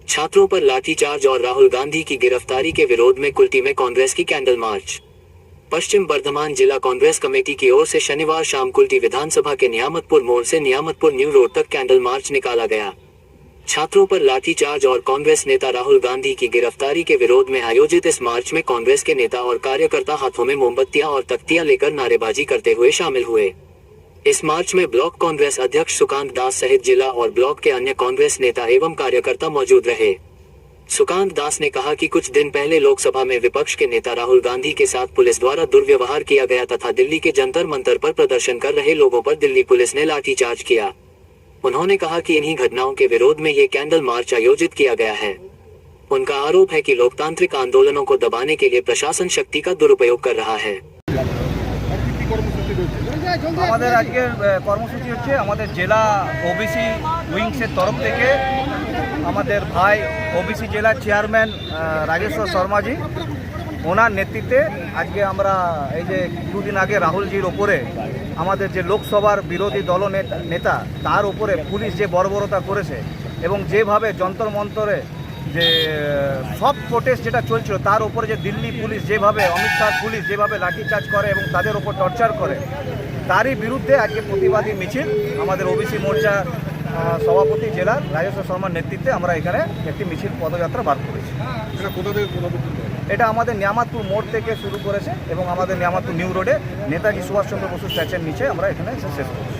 छात्रों पर लाठीचार्ज और राहुल गांधी की गिरफ्तारी के विरोध में कुल्टी में कांग्रेस की कैंडल मार्च। पश्चिम बर्धमान जिला कांग्रेस कमेटी की ओर से शनिवार शाम कुल्टी विधानसभा के नियामतपुर मोड़ से नियामतपुर न्यू रोड तक कैंडल मार्च निकाला गया। छात्रों पर लाठीचार्ज और कांग्रेस नेता राहुल गांधी की गिरफ्तारी के विरोध में आयोजित इस मार्च में कांग्रेस के नेता और कार्यकर्ता हाथों में मोमबत्तियां और तख्तियां लेकर नारेबाजी करते हुए शामिल हुए। इस मार्च में ब्लॉक कांग्रेस अध्यक्ष सुकांत दास सहित जिला और ब्लॉक के अन्य कांग्रेस नेता एवं कार्यकर्ता मौजूद रहे। सुकांत दास ने कहा कि कुछ दिन पहले लोकसभा में विपक्ष के नेता राहुल गांधी के साथ पुलिस द्वारा दुर्व्यवहार किया गया तथा दिल्ली के जंतर मंतर पर प्रदर्शन कर रहे लोगों पर दिल्ली पुलिस ने लाठीचार्ज किया। उन्होंने कहा कि इन्हीं घटनाओं के विरोध में ये कैंडल मार्च आयोजित किया गया है। उनका आरोप है कि लोकतांत्रिक आंदोलनों को दबाने के लिए प्रशासन शक्ति का दुरुपयोग कर रहा है। আমাদের আজকের কর্মসূচি হচ্ছে আমাদের জেলা ওবিসি উইংসের তরফ থেকে আমাদের ভাই ওবিসি জেলা চেয়ারম্যান রাজেশ্বর শর্মাজি ওনার নেতৃত্বে আজকে আমরা এই যে দুদিন আগে রাহুলজির ওপরে আমাদের যে লোকসভার বিরোধী দল নেতা তার উপরে পুলিশ যে বর্বরতা করেছে এবং যেভাবে যন্তর মন্তরে যে সব প্রোটেস্ট যেটা চলছিল তার উপরে যে দিল্লি পুলিশ যেভাবে অমিত শাহ পুলিশ যেভাবে লাঠিচার্জ করে এবং তাদের ওপর টর্চার করে তারই বিরুদ্ধে আজকে প্রতিবাদী মিছিল আমাদের ওবিসি মোর্চা সভাপতি জেলার রাজেশ্বর শর্মার নেতৃত্বে আমরা এখানে একটি মিছিল পদযাত্রা বার করেছি। এটা আমাদের নিয়ামতপুর মোড় থেকে শুরু করেছে এবং আমাদের নিয়ামতপুর নিউ রোডে নেতাজি সুভাষচন্দ্র বসু স্ট্যাচুর নিচে আমরা এখানে শেষ করেছি।